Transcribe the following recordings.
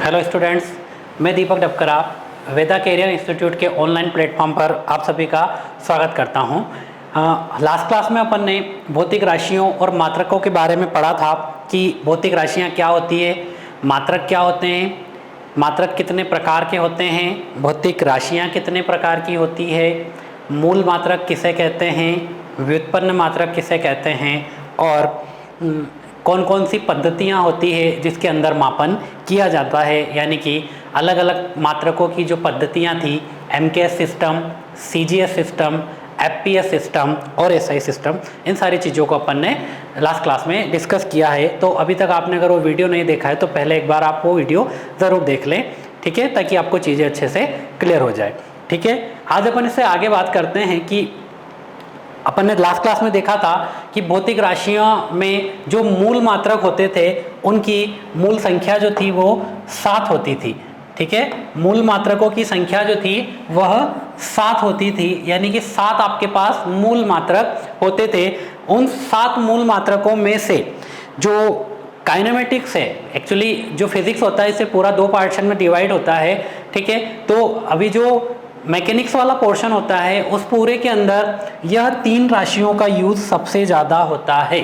Hello students, मैं दीपक डबकरा वेदा career institute के online platform पर आप सभी का स्वागत करता हूं। लास्ट क्लास में अपन ने भौतिक राशियों और मात्रकों के बारे में पढ़ा था कि भौतिक राशियां क्या होती है, मात्रक क्या होते हैं, मात्रक कितने प्रकार के होते हैं, भौतिक राशियां कितने प्रकार की होती है, मूल मात्रक किसे कहते हैं, व्युत्पन्न मात्रक किसे कहते हैं और कौन कौन सी पद्धतियाँ होती है जिसके अंदर मापन किया जाता है। यानी कि अलग अलग मात्रकों की जो पद्धतियाँ थी, MKS system, CGS system, FPS system और SI सिस्टम, इन सारी चीज़ों को अपन ने लास्ट क्लास में डिस्कस किया है। तो अभी तक आपने अगर वो वीडियो नहीं देखा है तो पहले एक बार आप वो वीडियो ज़रूर देख लें, ठीक है, ताकि आपको चीज़ें अच्छे से क्लियर हो जाए। ठीक है, आज अपन इससे आगे बात करते हैं कि अपन ने लास्ट क्लास में देखा था कि भौतिक राशियों में जो मूल मात्रक होते थे उनकी मूल संख्या जो थी वो 7 होती थी। ठीक है, मूल मात्रकों की संख्या जो थी वह 7 होती थी, यानी कि 7 आपके पास मूल मात्रक होते थे। उन 7 मूल मात्रकों में से जो काइनेमेटिक्स है, एक्चुअली जो फिजिक्स होता है इसे पूरा 2 पार्टीशन में डिवाइड होता है। ठीक है, तो अभी जो मैकेनिक्स वाला पोर्शन होता है उस पूरे के अंदर यह 3 राशियों का यूज़ सबसे ज़्यादा होता है।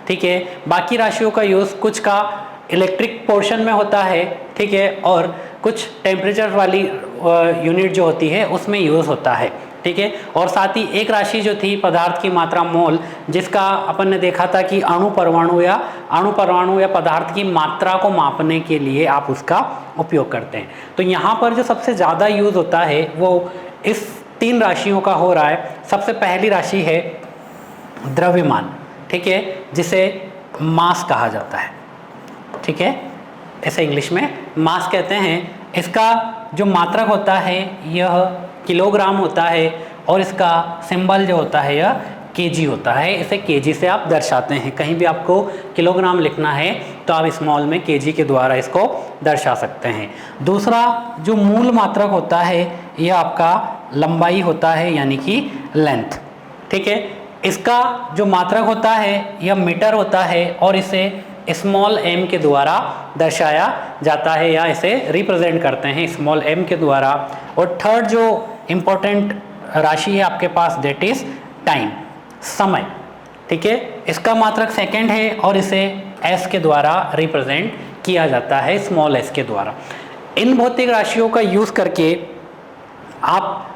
ठीक है, बाकी राशियों का यूज़ कुछ का इलेक्ट्रिक पोर्शन में होता है, ठीक है, और कुछ टेम्परेचर वाली यूनिट जो होती है उसमें यूज़ होता है। ठीक है, और साथ ही एक राशि जो थी पदार्थ की मात्रा मोल, जिसका अपन ने देखा था कि अणु परमाणु या पदार्थ की मात्रा को मापने के लिए आप उसका उपयोग करते हैं। तो यहाँ पर जो सबसे ज़्यादा यूज़ होता है वो इस 3 राशियों का हो रहा है। सबसे पहली राशि है द्रव्यमान, ठीक है, जिसे मास कहा जाता है। ठीक है, इसे इंग्लिश में मास कहते हैं। इसका जो मात्रक होता है यह किलोग्राम होता है और इसका सिंबल जो होता है यह kg होता है। इसे kg से आप दर्शाते हैं। कहीं भी आपको किलोग्राम लिखना है तो आप स्मॉल में kg के द्वारा इसको दर्शा सकते हैं। दूसरा जो मूल मात्रक होता है यह आपका लंबाई होता है, यानी कि लेंथ। ठीक है, इसका जो मात्रक होता है यह मीटर होता है और इसे स्मॉल m के द्वारा दर्शाया जाता है या इसे रिप्रेजेंट करते हैं स्मॉल m के द्वारा। और थर्ड जो इम्पोर्टेंट राशि है आपके पास, दैट इज टाइम, समय। ठीक है, इसका मात्रक सेकंड है और इसे s के द्वारा रिप्रेजेंट किया जाता है, स्मॉल s के द्वारा। इन भौतिक राशियों का यूज़ करके आप,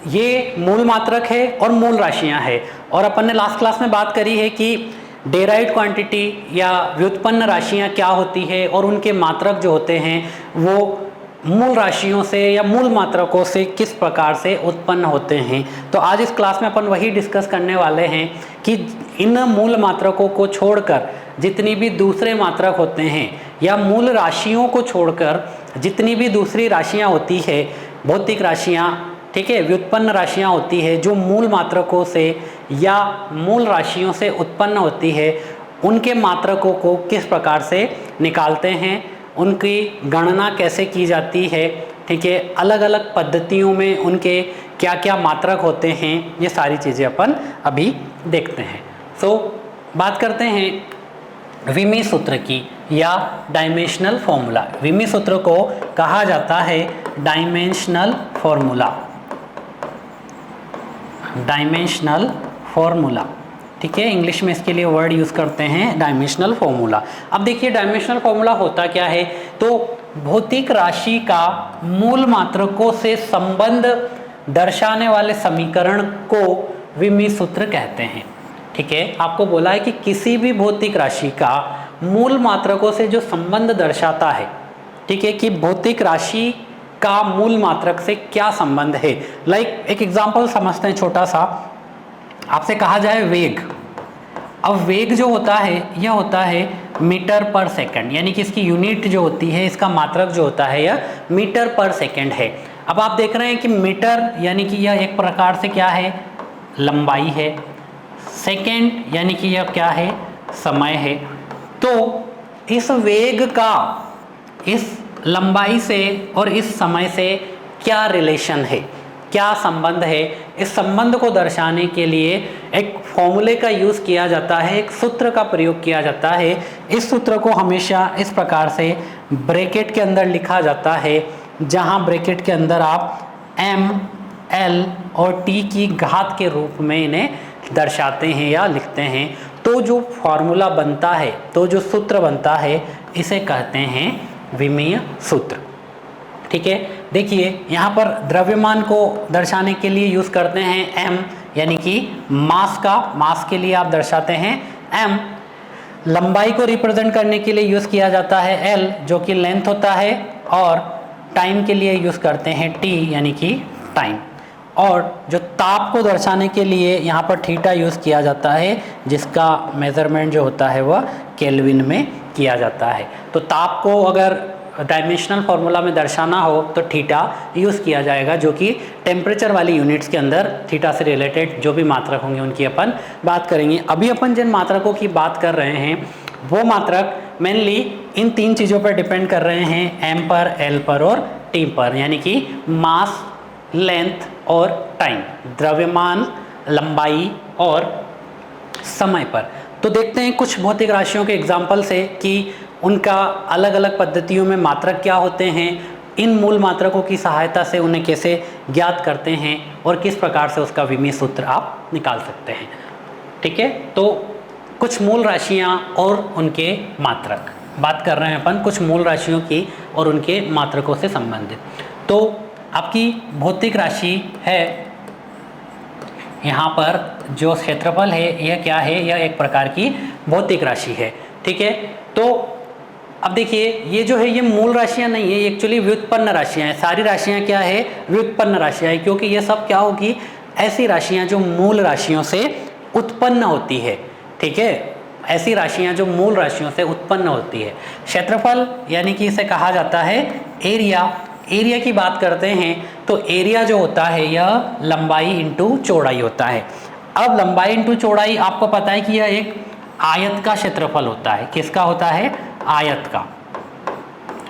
ये मूल मात्रक है और मूल राशियां हैं। और अपन ने लास्ट क्लास में बात करी है कि डेराइव्ड क्वांटिटी या व्युत्पन्न राशियां क्या होती है और उनके मात्रक जो होते हैं वो मूल राशियों से या मूल मात्रकों से किस प्रकार से उत्पन्न होते हैं। तो आज इस क्लास में अपन वही डिस्कस करने वाले हैं कि इन मूल मात्रकों को छोड़कर जितनी भी दूसरे मात्रक होते हैं या मूल राशियों को छोड़कर जितनी भी दूसरी राशियां होती है, भौतिक राशियां, ठीक है, व्युत्पन्न राशियां होती है जो मूल मात्रकों से या मूल राशियों से उत्पन्न होती है, उनके मात्रकों को किस प्रकार से निकालते हैं, उनकी गणना कैसे की जाती है। ठीक है, अलग अलग पद्धतियों में उनके क्या क्या मात्रक होते हैं, ये सारी चीज़ें अपन अभी देखते हैं। बात करते हैं विमी सूत्र की या डायमेंशनल फॉर्मूला। विमी सूत्र को कहा जाता है डायमेंशनल फॉर्मूला, डायमेंशनल फॉर्मूला। ठीक है, इंग्लिश में इसके लिए वर्ड यूज़ करते हैं डायमेंशनल फॉर्मूला। अब देखिए डायमेंशनल फॉर्मूला होता क्या है, तो भौतिक राशि का मूल मात्रकों से संबंध दर्शाने वाले समीकरण को विमी सूत्र कहते हैं। ठीक है, आपको बोला है कि किसी भी भौतिक राशि का मूल मात्रकों से जो संबंध दर्शाता है, ठीक है, कि भौतिक राशि का मूल मात्रक से क्या संबंध है। लाइक एक एग्जांपल समझते हैं छोटा सा। आपसे कहा जाए वेग। अब वेग जो होता है यह होता है मीटर पर सेकंड, यानी कि इसकी यूनिट जो होती है, इसका मात्रक जो होता है यह मीटर पर सेकंड है। अब आप देख रहे हैं कि मीटर यानी कि यह एक प्रकार से क्या है, लंबाई है। सेकंड यानी कि यह क्या है, समय है। तो इस वेग का इस लंबाई से और इस समय से क्या रिलेशन है, क्या संबंध है, इस संबंध को दर्शाने के लिए एक फॉर्मूले का यूज़ किया जाता है, एक सूत्र का प्रयोग किया जाता है। इस सूत्र को हमेशा इस प्रकार से ब्रैकेट के अंदर लिखा जाता है, जहां ब्रैकेट के अंदर आप m, l और t की घात के रूप में इन्हें दर्शाते हैं या लिखते हैं। तो जो फॉर्मूला बनता है, तो जो सूत्र बनता है, इसे कहते हैं विमीय सूत्र। ठीक है, देखिए यहाँ पर द्रव्यमान को दर्शाने के लिए यूज करते हैं m, यानी कि मास के लिए आप दर्शाते हैं m। लंबाई को रिप्रेजेंट करने के लिए यूज किया जाता है l, जो कि लेंथ होता है, और टाइम के लिए यूज करते हैं t, यानी कि टाइम। और जो ताप को दर्शाने के लिए यहाँ पर थीटा यूज किया जाता है, जिसका मेजरमेंट जो होता है वह केल्विन में किया जाता है। तो ताप को अगर डायमेंशनल फार्मूला में दर्शाना हो तो थीटा यूज़ किया जाएगा, जो कि टेम्परेचर वाली यूनिट्स के अंदर थीटा से रिलेटेड जो भी मात्रक होंगे उनकी अपन बात करेंगे। अभी अपन जिन मात्रकों की बात कर रहे हैं वो मात्रक मेनली इन तीन चीज़ों पर डिपेंड कर रहे हैं, m पर, l पर और t पर, यानी कि मास, लेंथ और टाइम, द्रव्यमान, लंबाई और समय पर। तो देखते हैं कुछ भौतिक राशियों के एग्जाम्पल से कि उनका अलग अलग पद्धतियों में मात्रक क्या होते हैं, इन मूल मात्रकों की सहायता से उन्हें कैसे ज्ञात करते हैं और किस प्रकार से उसका विमीय सूत्र आप निकाल सकते हैं। ठीक है, तो कुछ मूल राशियां और उनके मात्रक बात कर रहे हैं अपन, कुछ मूल राशियों की और उनके मात्रकों से संबंधित। तो आपकी भौतिक राशि है, यहाँ पर जो क्षेत्रफल है यह क्या है, यह एक प्रकार की भौतिक राशि है। ठीक है, तो अब देखिए ये जो है ये मूल राशियां नहीं है, एक्चुअली व्युत्पन्न राशियां हैं। सारी राशियां क्या है, व्युत्पन्न राशियां है, क्योंकि ये सब क्या होगी, ऐसी राशियां जो मूल राशियों से उत्पन्न होती है। ठीक है, ऐसी राशियां जो मूल राशियों से उत्पन्न होती है। क्षेत्रफल यानी कि इसे कहा जाता है एरिया। एरिया की बात करते हैं तो एरिया जो होता है यह लंबाई इंटू चौड़ाई होता है। अब लंबाई इंटू चौड़ाई आपको पता है कि यह एक आयत का क्षेत्रफल होता है। किसका होता है, आयत का।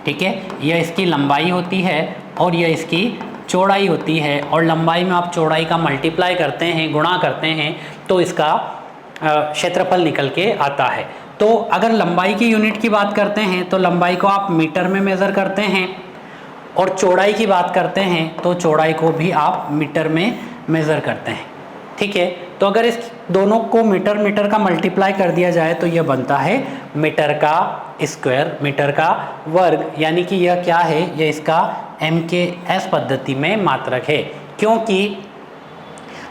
ठीक है, यह इसकी लंबाई होती है और यह इसकी चौड़ाई होती है, और लंबाई में आप चौड़ाई का मल्टीप्लाई करते हैं, गुणा करते हैं, तो इसका क्षेत्रफल निकल के आता है। तो अगर लंबाई की यूनिट की बात करते हैं तो लंबाई को आप मीटर में मेज़र करते हैं, और चौड़ाई की बात करते हैं तो चौड़ाई को भी आप मीटर में मेज़र करते हैं। ठीक है, तो अगर इस दोनों को मीटर का मल्टीप्लाई कर दिया जाए तो यह बनता है मीटर का स्क्वायर, मीटर का वर्ग, यानी कि यह क्या है, यह इसका MKS पद्धति में मात्रक है।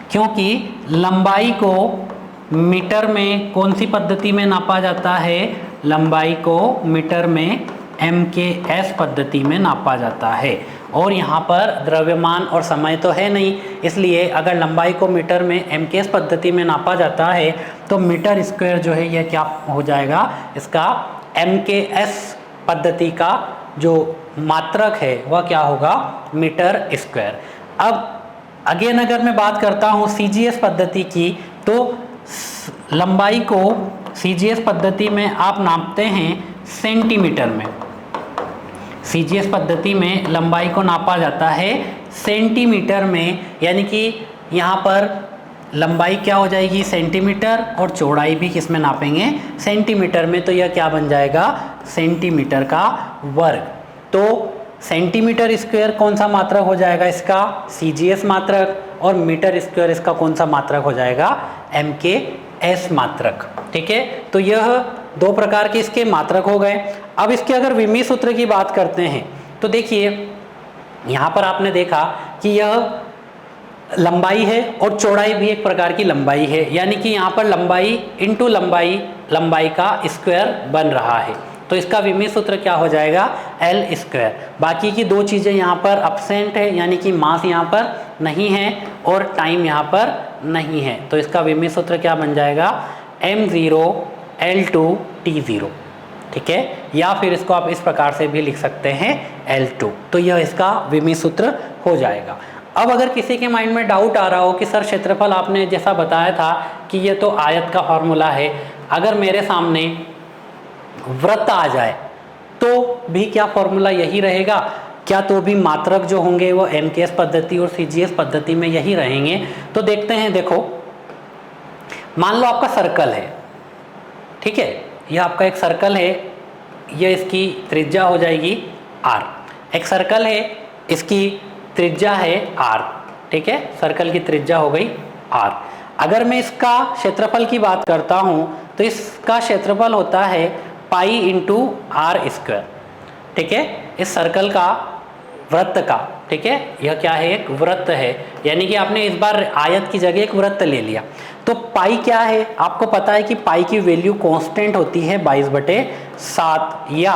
क्योंकि लंबाई को मीटर में कौन सी पद्धति में नापा जाता है, लंबाई को मीटर में MKS पद्धति में नापा जाता है, और यहाँ पर द्रव्यमान और समय तो है नहीं, इसलिए अगर लंबाई को मीटर में MKS पद्धति में नापा जाता है तो मीटर स्क्वायर जो है यह क्या हो जाएगा, इसका MKS पद्धति का जो मात्रक है वह क्या होगा, मीटर स्क्वायर। अब अगेन अगर मैं बात करता हूँ CGS पद्धति की, तो लंबाई को CGS पद्धति में आप नापते हैं सेंटीमीटर में। CGS पद्धति में लंबाई को नापा जाता है सेंटीमीटर में, यानी कि यहाँ पर लंबाई क्या हो जाएगी, सेंटीमीटर, और चौड़ाई भी किस में नापेंगे, सेंटीमीटर में। तो यह क्या बन जाएगा, सेंटीमीटर का वर्ग। तो सेंटीमीटर स्क्वायर कौन सा मात्रक हो जाएगा, इसका CGS मात्रक, और मीटर स्क्वायर इसका कौन सा मात्रक हो जाएगा, MKS मात्रक। ठीक है, तो यह दो प्रकार के इसके मात्रक हो गए। अब इसके अगर विमीय सूत्र की बात करते हैं तो देखिए यहाँ पर आपने देखा कि यह लंबाई है और चौड़ाई भी एक प्रकार की लंबाई है, यानी कि यहाँ पर लंबाई इंटू लंबाई, लंबाई का स्क्वायर बन रहा है। तो इसका विमीय सूत्र क्या हो जाएगा, L स्क्वायर। बाकी की दो चीज़ें यहाँ पर अब्सेंट है, यानी कि मास यहाँ पर नहीं है और टाइम यहाँ पर नहीं है, तो इसका विमीय सूत्र क्या बन जाएगा, M0 L2 T0। ठीक है, या फिर इसको आप इस प्रकार से भी लिख सकते हैं L2। तो यह इसका विमीय सूत्र हो जाएगा। अब अगर किसी के माइंड में डाउट आ रहा हो कि सर क्षेत्रफल आपने जैसा बताया था कि ये तो आयत का फॉर्मूला है, अगर मेरे सामने वृत्त आ जाए तो भी क्या फॉर्मूला यही रहेगा क्या, तो भी मात्रक जो होंगे वो MKS पद्धति और CGS पद्धति में यही रहेंगे। तो देखते हैं, देखो मान लो आपका सर्कल है, ठीक है, यह आपका एक सर्कल है ये इसकी त्रिज्या हो जाएगी r। एक सर्कल है, इसकी त्रिज्या है r, ठीक है, सर्कल की त्रिज्या हो गई r। अगर मैं इसका क्षेत्रफल की बात करता हूँ तो इसका क्षेत्रफल होता है पाई इंटू आर स्क्वायर, ठीक है, इस सर्कल का, वृत्त का, ठीक है, यह क्या है, एक वृत्त है, यानी कि आपने इस बार आयत की जगह एक वृत्त ले लिया। तो पाई क्या है, आपको पता है कि पाई की वैल्यू कांस्टेंट होती है 22/7 या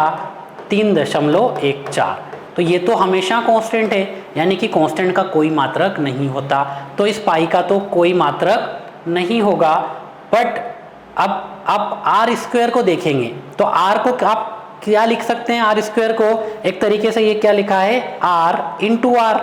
3.14। तो ये तो हमेशा कांस्टेंट है, यानी कि कांस्टेंट का कोई मात्रक नहीं होता, तो इस पाई का तो कोई मात्रक नहीं होगा। बट अब आप आर स्क्वायर को देखेंगे तो आर को आप क्या लिख सकते हैं, आर स्क्वायर को एक तरीके से ये क्या लिखा है, आर इंटू आर,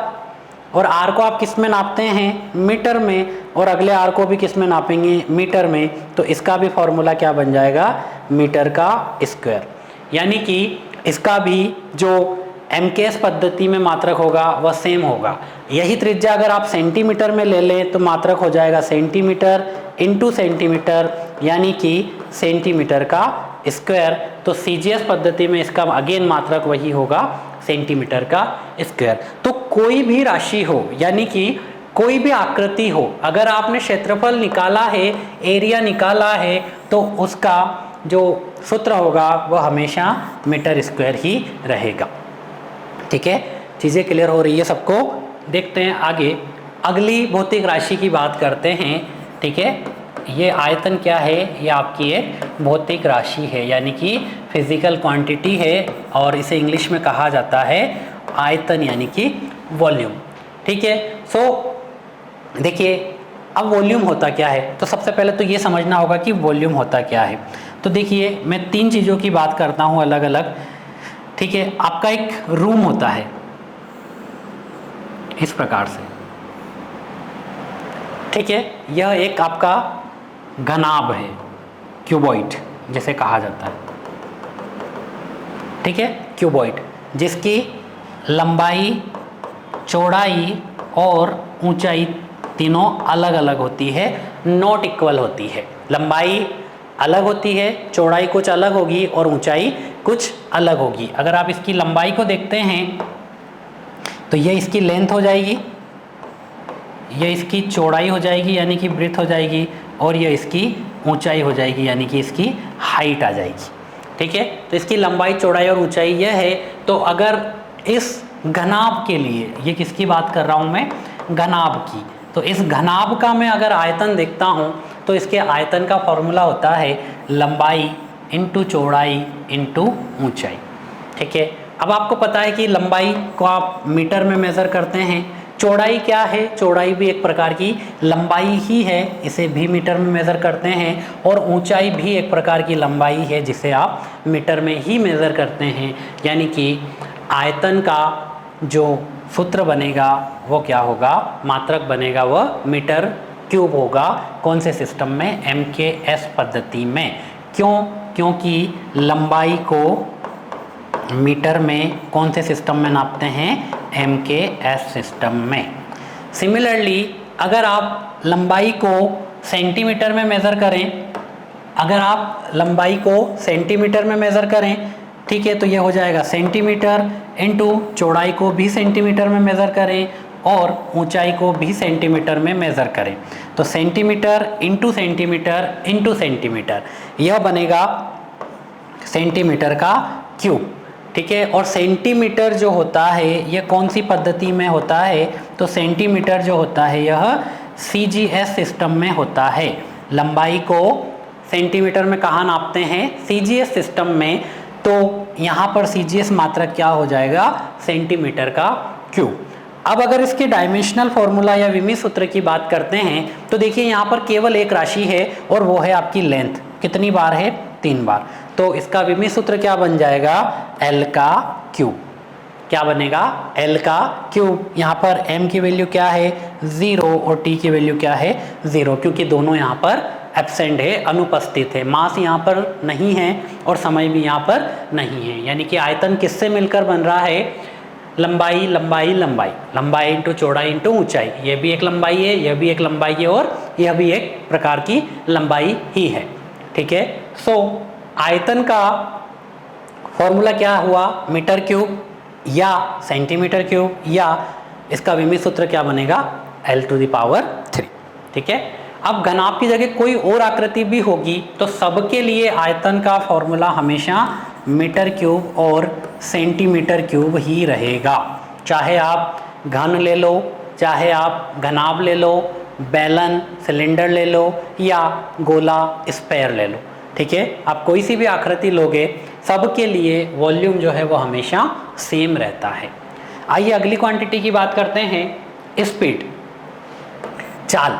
और आर को आप किस में नापते हैं, मीटर में, और अगले आर को भी किस में नापेंगे, मीटर में। तो इसका भी फॉर्मूला क्या बन जाएगा, मीटर का स्क्वायर, यानी कि इसका भी जो एमकेएस पद्धति में मात्रक होगा वह सेम होगा। यही त्रिज्या अगर आप सेंटीमीटर में ले लें तो मात्रक हो जाएगा सेंटीमीटर इंटू सेंटीमीटर, यानी कि सेंटीमीटर का स्क्वायर। तो सीजीएस पद्धति में इसका अगेन मात्रक वही होगा, सेंटीमीटर का स्क्वायर। तो कोई भी राशि हो, यानी कि कोई भी आकृति हो, अगर आपने क्षेत्रफल निकाला है, एरिया निकाला है, तो उसका जो सूत्र होगा वह हमेशा मीटर स्क्वायर ही रहेगा, ठीक है। चीज़ें क्लियर हो रही है सबको। देखते हैं आगे, अगली भौतिक राशि की बात करते हैं, ठीक है। ये आयतन क्या है, ये आपकी एक भौतिक राशि है, यानी कि फिजिकल क्वांटिटी है, और इसे इंग्लिश में कहा जाता है आयतन, यानी कि वॉल्यूम, ठीक है। सो देखिए, अब वॉल्यूम होता क्या है, तो सबसे पहले तो ये समझना होगा कि वॉल्यूम होता क्या है। तो देखिए, मैं 3 चीज़ों की बात करता हूँ अलग अलग, ठीक है। आपका एक रूम होता है इस प्रकार से, ठीक है, यह एक आपका घनाभ है, क्यूबॉइड जैसे कहा जाता है, ठीक है, क्यूबॉइड, जिसकी लंबाई, चौड़ाई और ऊंचाई तीनों अलग अलग होती है, नॉट इक्वल होती है। लंबाई अलग होती है, चौड़ाई कुछ अलग होगी और ऊंचाई कुछ अलग होगी। अगर आप इसकी लंबाई को देखते हैं तो ये इसकी लेंथ हो जाएगी, ये इसकी चौड़ाई हो जाएगी यानी कि ब्रेथ हो जाएगी, और ये इसकी ऊंचाई हो जाएगी यानी कि इसकी हाइट आ जाएगी, ठीक है। तो इसकी लंबाई, चौड़ाई और ऊंचाई यह है। तो अगर इस घनाभ के लिए, ये किसकी बात कर रहा हूँ मैं, घनाभ की, तो इस घनाभ का मैं अगर आयतन देखता हूँ तो इसके आयतन का फॉर्मूला होता है लंबाई इंटू चौड़ाई इंटू ऊंचाई, ठीक है। अब आपको पता है कि लंबाई को आप मीटर में मेज़र करते हैं, चौड़ाई क्या है, चौड़ाई भी एक प्रकार की लंबाई ही है, इसे भी मीटर में मेज़र करते हैं, और ऊंचाई भी एक प्रकार की लंबाई है जिसे आप मीटर में ही मेज़र करते हैं। यानी कि आयतन का जो सूत्र बनेगा वो क्या होगा, मात्रक बनेगा वह मीटर क्यूब होगा। कौन से सिस्टम में, एमकेएस पद्धति में। क्यों, क्योंकि लंबाई को मीटर में कौन से सिस्टम में नापते हैं, एमकेएस सिस्टम में। सिमिलरली अगर आप लंबाई को सेंटीमीटर में मेज़र करें, अगर आप लंबाई को सेंटीमीटर में मेज़र करें, ठीक है, तो ये हो जाएगा सेंटीमीटर इंटू चौड़ाई को भी सेंटीमीटर में मेज़र करें और ऊंचाई को भी सेंटीमीटर में मेज़र करें, तो सेंटीमीटर इंटू सेंटीमीटर यह बनेगा सेंटीमीटर का क्यूब, ठीक है। और सेंटीमीटर जो होता है यह कौन सी पद्धति में होता है, तो सेंटीमीटर जो होता है यह सीजीएस सिस्टम में होता है। लंबाई को सेंटीमीटर में कहाँ नापते हैं, सीजीएस सिस्टम में, तो यहाँ पर सीजीएस मात्रक क्या हो जाएगा, सेंटीमीटर का क्यूब। अब अगर इसके डायमेंशनल फॉर्मूला या विमी सूत्र की बात करते हैं तो देखिए यहाँ पर केवल एक राशि है और वो है आपकी लेंथ। कितनी बार है, 3 बार। तो इसका विमी सूत्र क्या बन जाएगा, एल का क्यूब। क्या बनेगा, एल का क्यूब। यहाँ पर एम की वैल्यू क्या है, 0, और टी की वैल्यू क्या है, 0, क्योंकि दोनों यहाँ पर एब्सेंट है, अनुपस्थित है। मास यहाँ पर नहीं है और समय भी यहाँ पर नहीं है, यानी कि आयतन किससे मिलकर बन रहा है, लंबाई लंबाई लंबाई, लंबाई इंटू चौड़ाई इंटू ऊंचाई। यह भी एक लंबाई है, यह भी एक लंबाई है, और यह भी एक प्रकार की लंबाई ही है, ठीक है। सो आयतन का फॉर्मूला क्या हुआ, मीटर क्यूब या सेंटीमीटर क्यूब, या इसका विमी सूत्र क्या बनेगा, L⁻3। ठीक है। अब घनाभ की जगह कोई और आकृति भी होगी तो सबके लिए आयतन का फॉर्मूला हमेशा मीटर क्यूब और सेंटीमीटर क्यूब ही रहेगा। चाहे आप घन ले लो, चाहे आप घनाभ ले लो, बेलन सिलेंडर ले लो, या गोला स्फेयर ले लो। ठीक है, आप कोई सी भी आकृति लोगे सबके लिए वॉल्यूम जो है वो हमेशा सेम रहता है। आइए अगली क्वांटिटी की बात करते हैं, स्पीड, चाल।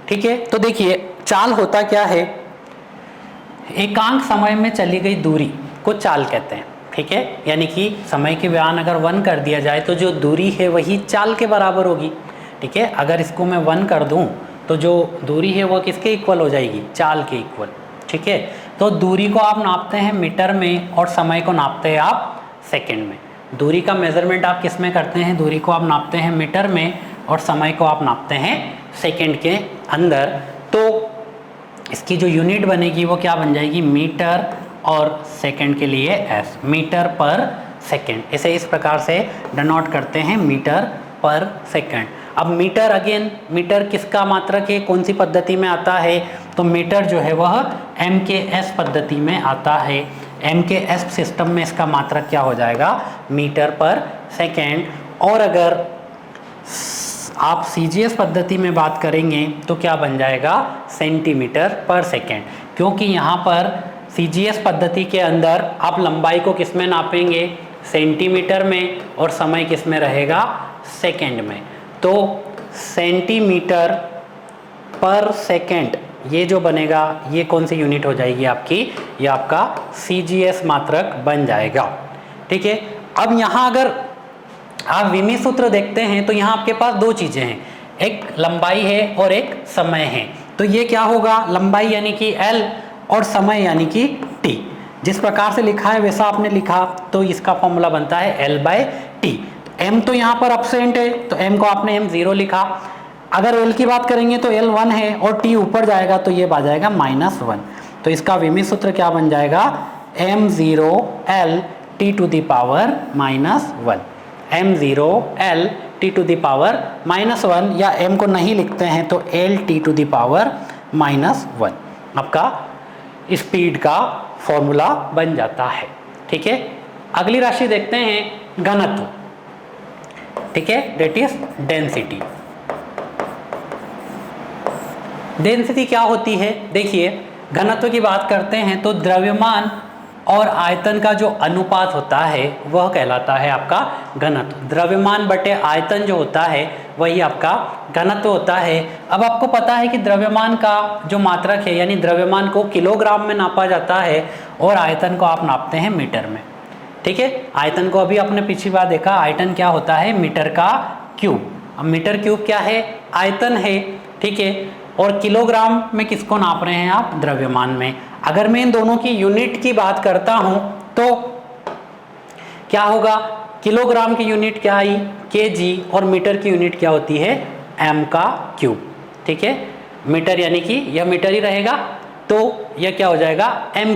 ठीक है, तो देखिए चाल होता क्या है, एकांक समय में चली गई दूरी को चाल कहते हैं। ठीक है, यानी कि समय के बयान अगर 1 कर दिया जाए तो जो दूरी है वही चाल के बराबर होगी। ठीक है, अगर इसको मैं 1 कर दूं तो जो दूरी है वो किसके इक्वल हो जाएगी, चाल के इक्वल। ठीक है, तो दूरी को आप नापते हैं मीटर में और समय को नापते हैं आप सेकंड में। दूरी का मेजरमेंट आप किस में करते हैं, दूरी को आप नापते हैं मीटर में और समय को आप नापते हैं सेकंड के अंदर। तो इसकी जो यूनिट बनेगी वो क्या बन जाएगी, मीटर और सेकंड के लिए एस, मीटर पर सेकंड। इसे इस प्रकार से डिनोट करते हैं, मीटर पर सेकंड। अब मीटर, अगेन मीटर किसका मात्रक है, कौन सी पद्धति में आता है, तो मीटर जो है वह MKS पद्धति में आता है। MKS सिस्टम में इसका मात्रक क्या हो जाएगा, मीटर पर सेकंड। और अगर आप CGS पद्धति में बात करेंगे तो क्या बन जाएगा, सेंटीमीटर पर सेकंड। क्योंकि यहाँ पर CGS पद्धति के अंदर आप लंबाई को किस में नापेंगे, सेंटीमीटर में, और समय किस में रहेगा, सेकंड में। तो सेंटीमीटर पर सेकंड ये जो बनेगा ये कौन सी यूनिट हो जाएगी आपकी, ये आपका CGS मात्रक बन जाएगा। ठीक है, अब यहाँ अगर आप विमी सूत्र देखते हैं तो यहाँ आपके पास दो चीज़ें हैं, एक लंबाई है और एक समय है। तो ये क्या होगा, लंबाई यानी कि L और समय यानी कि T। जिस प्रकार से लिखा है वैसा आपने लिखा तो इसका फॉर्मूला बनता है L/T। M तो यहाँ पर एब्सेंट है तो M को आपने M0 लिखा। अगर L की बात करेंगे तो L 1 है और T ऊपर जाएगा तो ये आ जाएगा -1। तो इसका विमी सूत्र क्या बन जाएगा, M0L T⁻⁻1, M0L T⁻⁻1, या M को नहीं लिखते हैं तो L T⁻⁻1 आपका स्पीड का फॉर्मूला बन जाता है। ठीक है, अगली राशि देखते हैं, घनत्व। ठीक है, दैट इज डेंसिटी। डेंसिटी क्या होती है, देखिए घनत्व की बात करते हैं तो द्रव्यमान और आयतन का जो अनुपात होता है वह कहलाता है आपका घनत्व। द्रव्यमान बटे आयतन जो होता है वही आपका घनत्व होता है। अब आपको पता है कि द्रव्यमान का जो मात्रक है, यानी द्रव्यमान को किलोग्राम में नापा जाता है और आयतन को आप नापते हैं मीटर में। ठीक है, आयतन को अभी आपने पिछली बार देखा, आयतन क्या होता है, मीटर का क्यूब। अब मीटर क्यूब क्या है, आयतन है। ठीक है, और किलोग्राम में किसको नाप रहे हैं आप, द्रव्यमान में। अगर मैं इन दोनों की यूनिट की बात करता हूं तो क्या होगा, किलोग्राम की यूनिट क्या आई, kg, और मीटर की यूनिट क्या होती है, m का क्यूब। ठीक है, मीटर यानी कि यह मीटर ही रहेगा तो यह क्या हो जाएगा, m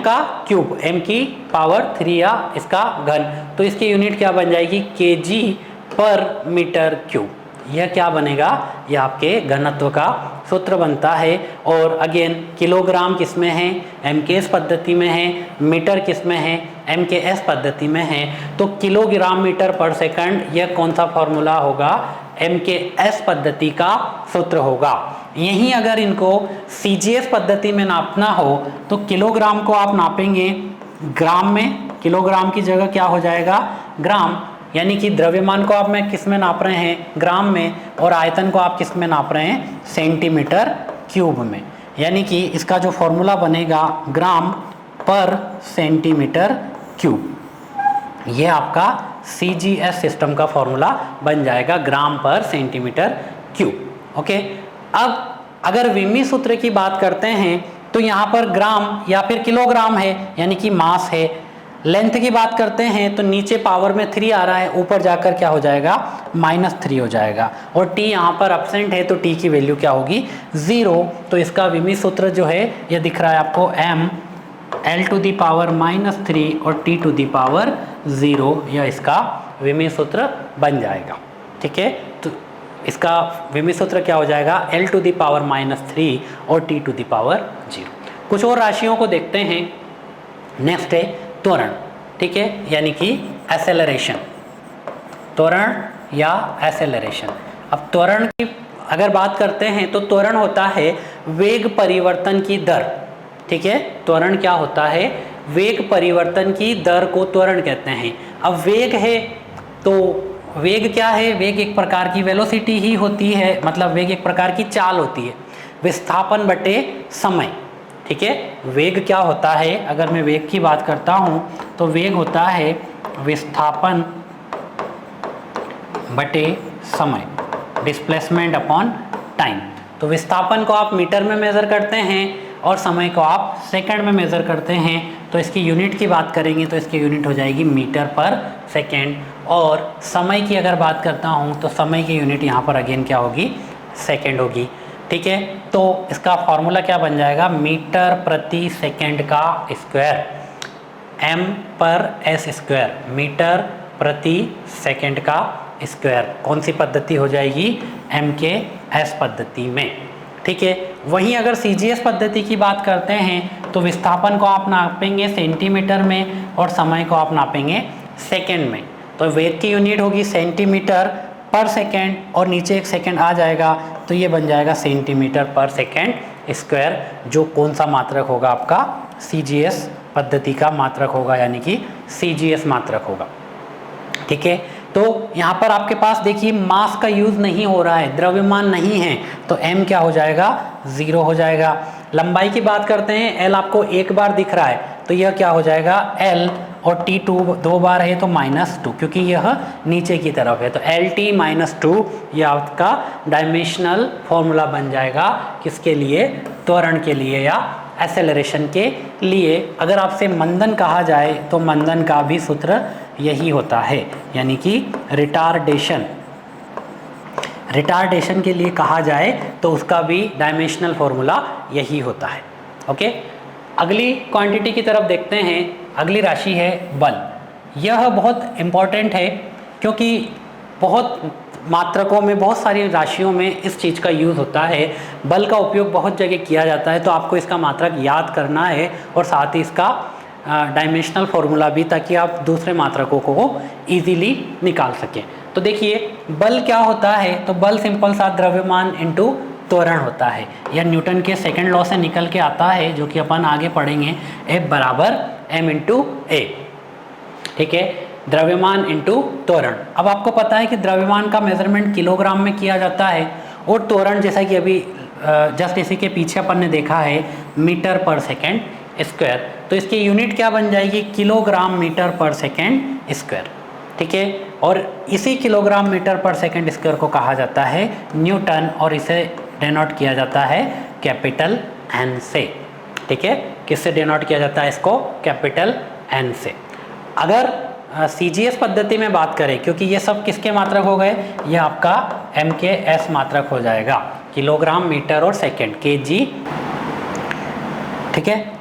का क्यूब, m की पावर 3 या इसका घन, तो इसकी यूनिट क्या बन जाएगी, kg पर मीटर क्यूब। यह क्या बनेगा, यह आपके घनत्व का सूत्र बनता है। और अगेन किलोग्राम किस में है, MKS पद्धति में है, मीटर किस में है, MKS पद्धति में है। तो किलोग्राम मीटर पर सेकंड यह कौन सा फॉर्मूला होगा, MKS पद्धति का सूत्र होगा। यहीं अगर इनको CGS पद्धति में नापना हो तो किलोग्राम को आप नापेंगे ग्राम में, किलोग्राम की जगह क्या हो जाएगा, ग्राम, यानी कि द्रव्यमान को आप में किस में नाप रहे हैं, ग्राम में, और आयतन को आप किस में नाप रहे हैं, सेंटीमीटर क्यूब में। यानी कि इसका जो फॉर्मूला बनेगा ग्राम पर सेंटीमीटर क्यूब, ये आपका CGS सिस्टम का फॉर्मूला बन जाएगा, ग्राम पर सेंटीमीटर क्यूब। ओके, अब अगर विमी सूत्र की बात करते हैं तो यहाँ पर ग्राम या फिर किलोग्राम है, यानी कि मास है। लेंथ की बात करते हैं तो नीचे पावर में 3 आ रहा है, ऊपर जाकर क्या हो जाएगा, -3 हो जाएगा। और t यहाँ पर एब्सेंट है तो t की वैल्यू क्या होगी, 0। तो इसका विमी सूत्र जो है ये दिख रहा है आपको, m L to the power -3 और T टू दी पावर 0, यह इसका विमीय सूत्र बन जाएगा। ठीक है, तो इसका विमीय सूत्र क्या हो जाएगा, L टू दी पावर -3 और T टू दी पावर 0। कुछ और राशियों को देखते हैं। नेक्स्ट है त्वरण। ठीक है, यानी कि एक्सेलरेशन, त्वरण या एक्सेलरेशन। अब त्वरण की अगर बात करते हैं तो त्वरण होता है वेग परिवर्तन की दर। ठीक है, त्वरण क्या होता है, वेग परिवर्तन की दर को त्वरण कहते हैं। अब वेग है तो वेग क्या है, वेग एक प्रकार की वेलोसिटी ही होती है, मतलब वेग एक प्रकार की चाल होती है, विस्थापन बटे समय। ठीक है, वेग क्या होता है, अगर मैं वेग की बात करता हूँ तो वेग होता है विस्थापन बटे समय, डिस्प्लेसमेंट अपॉन टाइम। तो विस्थापन को आप मीटर में मेज़र करते हैं और समय को आप सेकंड में मेज़र करते हैं। तो इसकी यूनिट की बात करेंगे तो इसकी यूनिट हो जाएगी मीटर पर सेकंड, और समय की अगर बात करता हूँ तो समय की यूनिट यहाँ पर अगेन क्या होगी, सेकंड होगी। ठीक है, तो इसका फॉर्मूला क्या बन जाएगा, मीटर प्रति सेकंड का स्क्वायर, m पर s स्क्वायर, मीटर प्रति सेकंड का स्क्वायर। कौन सी पद्धति हो जाएगी, m के s पद्धति में। ठीक है, वहीं अगर CGS पद्धति की बात करते हैं तो विस्थापन को आप नापेंगे सेंटीमीटर में और समय को आप नापेंगे सेकंड में। तो वेग की यूनिट होगी सेंटीमीटर पर सेकंड और नीचे एक सेकंड आ जाएगा, तो ये बन जाएगा सेंटीमीटर पर सेकंड स्क्वायर, जो कौन सा मात्रक होगा, आपका CGS पद्धति का मात्रक होगा, यानी कि CGS मात्रक होगा। ठीक है, तो यहाँ पर आपके पास देखिए मास का यूज नहीं हो रहा है, द्रव्यमान नहीं है, तो m क्या हो जाएगा, 0 हो जाएगा। लंबाई की बात करते हैं, L आपको एक बार दिख रहा है तो यह क्या हो जाएगा, L, और T2 दो बार है तो -2, क्योंकि यह नीचे की तरफ है, तो LT -2 यह आपका डायमेंशनल फॉर्मूला बन जाएगा। किसके लिए, त्वरण के लिए या एक्सेलरेशन के लिए। अगर आपसे मंदन कहा जाए तो मंदन का भी सूत्र यही होता है, यानी कि रिटार्डेशन के लिए कहा जाए तो उसका भी डायमेंशनल फॉर्मूला यही होता है। ओके, अगली क्वांटिटी की तरफ देखते हैं। अगली राशि है बल। यह बहुत इम्पॉर्टेंट है क्योंकि बहुत मात्रकों में, बहुत सारी राशियों में इस चीज़ का यूज़ होता है। बल का उपयोग बहुत जगह किया जाता है, तो आपको इसका मात्रक याद करना है और साथ ही इसका डायमेंशनल फॉर्मूला भी, ताकि आप दूसरे मात्रकों को इजीली निकाल सकें। तो देखिए बल क्या होता है, तो बल सिंपल सा द्रव्यमान इनटू त्वरण होता है। यह न्यूटन के सेकंड लॉ से निकल के आता है, जो कि अपन आगे पढ़ेंगे, F बराबर m इंटू ए। ठीक है, द्रव्यमान इंटू त्वरण। अब आपको पता है कि द्रव्यमान का मेजरमेंट किलोग्राम में किया जाता है और त्वरण जैसा कि अभी जस्ट इसी के पीछे अपन ने देखा है, मीटर पर सेकेंड स्क्वायर। तो इसकी यूनिट क्या बन जाएगी, किलोग्राम मीटर पर सेकेंड स्क्वायर। ठीक है, और इसी किलोग्राम मीटर पर सेकेंड स्क्वायर को कहा जाता है न्यूटन, और इसे डिनोट किया जाता है कैपिटल N से। ठीक है, किससे डिनोट किया जाता है इसको, कैपिटल N से। अगर CGS पद्धति में बात करें, क्योंकि ये सब किसके मात्रक हो गए, ये आपका M के S मात्रक हो जाएगा, किलोग्राम मीटर और सेकेंड, kg। ठीक है,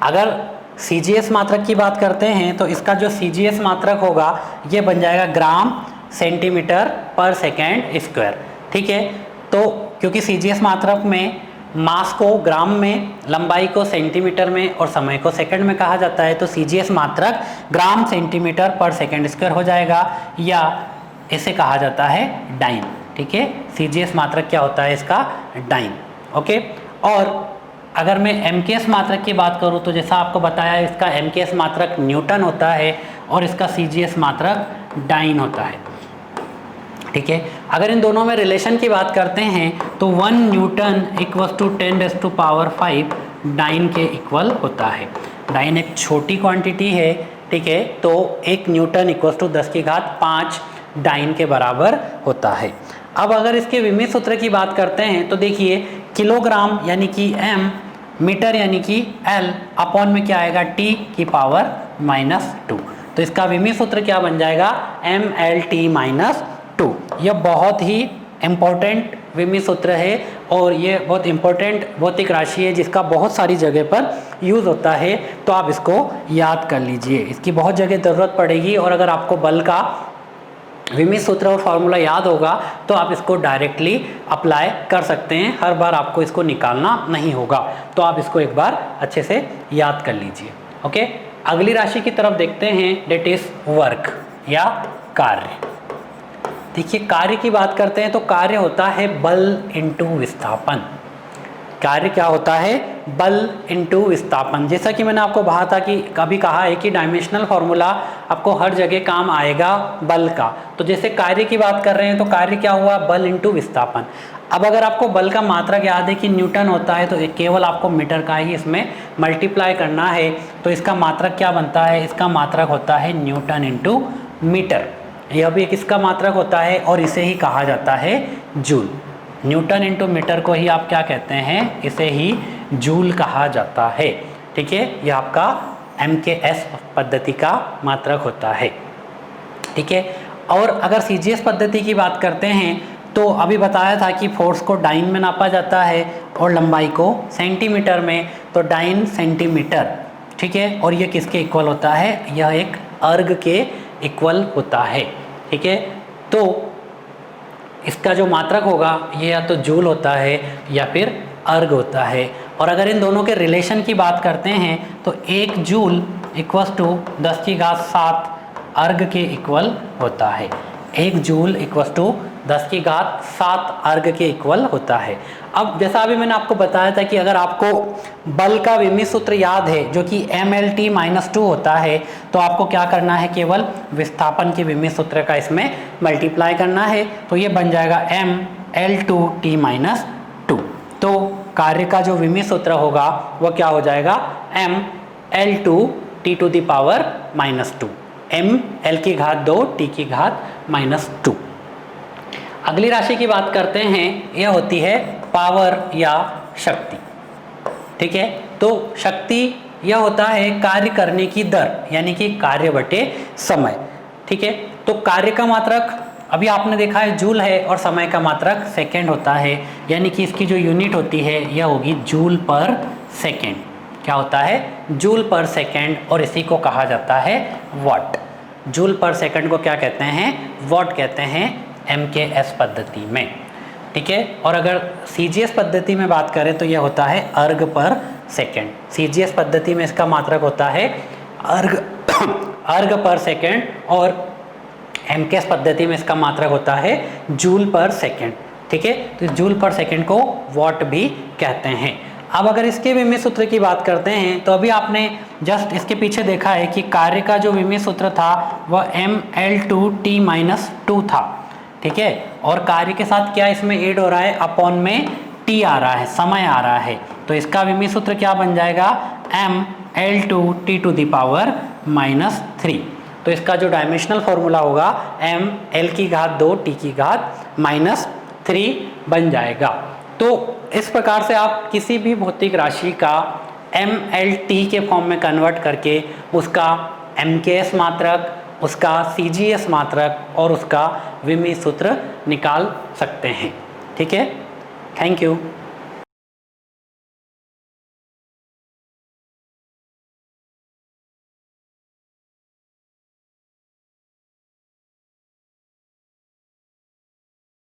अगर CGS मात्रक की बात करते हैं तो इसका जो CGS मात्रक होगा ये बन जाएगा ग्राम सेंटीमीटर पर सेकेंड स्क्वायर। ठीक है, तो क्योंकि CGS मात्रक में मास को ग्राम में, लंबाई को सेंटीमीटर में और समय को सेकंड में कहा जाता है, तो CGS मात्रक ग्राम सेंटीमीटर पर सेकंड स्क्वायर हो जाएगा, या इसे कहा जाता है डाइन। ठीक है, CGS मात्रक क्या होता है इसका, डाइन। ओके, और अगर मैं MKS मात्रक की बात करूं तो जैसा आपको बताया, इसका MKS मात्रक न्यूटन होता है और इसका CGS मात्रक डाइन होता है। ठीक है, अगर इन दोनों में रिलेशन की बात करते हैं तो 1 न्यूटन इक्वल्स टू 10⁵ डाइन के इक्वल होता है। डाइन एक छोटी क्वांटिटी है। ठीक है, तो 1 न्यूटन इक्वल्स टू 10⁵ डाइन के बराबर होता है। अब अगर इसके विमीय सूत्र की बात करते हैं तो देखिए किलोग्राम यानी कि m, मीटर यानी कि L, अपॉन में क्या आएगा, T की पावर -2। तो इसका विमीय सूत्र क्या बन जाएगा, mLT -2। यह बहुत ही इम्पोर्टेंट विमी सूत्र है और ये बहुत इंपॉर्टेंट भौतिक राशि है जिसका बहुत सारी जगह पर यूज़ होता है, तो आप इसको याद कर लीजिए, इसकी बहुत जगह ज़रूरत पड़ेगी। और अगर आपको बल का विमी सूत्र और फार्मूला याद होगा तो आप इसको डायरेक्टली अप्लाई कर सकते हैं, हर बार आपको इसको निकालना नहीं होगा। तो आप इसको एक बार अच्छे से याद कर लीजिए। ओके, अगली राशि की तरफ देखते हैं, डेट इज वर्क या कार्य। देखिए, कार्य की बात करते हैं तो कार्य होता है बल इंटू विस्थापन। कार्य क्या होता है? बल इंटू विस्थापन। जैसा कि मैंने आपको कहा है कि डायमेंशनल फॉर्मूला आपको हर जगह काम आएगा बल का। तो जैसे कार्य की बात कर रहे हैं तो कार्य क्या हुआ? बल इंटू विस्थापन। अब अगर आपको बल का मात्रक याद है कि न्यूटन होता है, तो केवल आपको मीटर का ही इसमें मल्टीप्लाई करना है। तो इसका मात्रक क्या बनता है? इसका मात्रक होता है न्यूटन इंटू मीटर। यह भी किसका मात्रक होता है? और इसे ही कहा जाता है जूल। न्यूटन इंटू मीटर को ही आप क्या कहते हैं? इसे ही जूल कहा जाता है। ठीक है, यह आपका MKS पद्धति का मात्रक होता है। ठीक है, और अगर CGS पद्धति की बात करते हैं तो अभी बताया था कि फोर्स को डाइन में नापा जाता है और लंबाई को सेंटीमीटर में, तो डाइन सेंटीमीटर। ठीक है, और ये किसके इक्वल होता है? यह एक अर्ग के इक्वल होता है। ठीक है, तो इसका जो मात्रक होगा ये या तो जूल होता है या फिर अर्ग होता है। और अगर इन दोनों के रिलेशन की बात करते हैं तो 1 जूल इक्वल्स टू 10⁻7 अर्ग के इक्वल होता है। 1 जूल इक्वल्स टू 10⁻7 अर्ग के इक्वल होता है। अब जैसा अभी मैंने आपको बताया था कि अगर आपको बल का विमी सूत्र याद है जो कि MLT-2 होता है, तो आपको क्या करना है? केवल विस्थापन के विमी सूत्र का इसमें मल्टीप्लाई करना है। तो ये बन जाएगा ML2T-2। तो कार्य का जो विमी सूत्र होगा वह क्या हो जाएगा? ML2T⁻², ML⁻2T⁻²। अगली राशि की बात करते हैं, यह होती है पावर या शक्ति। ठीक है, तो शक्ति यह होता है कार्य करने की दर, यानी कि कार्य बटे समय। ठीक है, तो कार्य का मात्रक अभी आपने देखा है जूल है और समय का मात्रक सेकेंड होता है, यानी कि इसकी जो यूनिट होती है यह होगी जूल पर सेकेंड। क्या होता है? जूल पर सेकेंड, और इसी को कहा जाता है वॉट। जूल पर सेकेंड को क्या कहते हैं? वॉट कहते हैं MKS पद्धति में। ठीक है, और अगर CGS पद्धति में बात करें तो यह होता है अर्ग पर सेकेंड। CGS पद्धति में इसका मात्रक होता है अर्ग पर सेकेंड, और MKS पद्धति में इसका मात्रक होता है जूल पर सेकेंड। ठीक है, तो जूल पर सेकेंड को वॉट भी कहते हैं। अब अगर इसके विमी सूत्र की बात करते हैं तो अभी आपने जस्ट इसके पीछे देखा है कि कार्य का जो विमी सूत्र था वह ML2T-2 था। ठीक है, और कार्य के साथ क्या इसमें ऐड हो रहा है? अपॉन में T आ रहा है, समय आ रहा है। तो इसका विमी सूत्र क्या बन जाएगा? ML2T⁻3। तो इसका जो डायमेंशनल फॉर्मूला होगा ML⁻2T⁻3 बन जाएगा। तो इस प्रकार से आप किसी भी भौतिक राशि का MLT के फॉर्म में कन्वर्ट करके उसका MKS मात्रक, उसका CGS मात्रक और उसका विमी सूत्र निकाल सकते हैं। ठीक है, थैंक यू।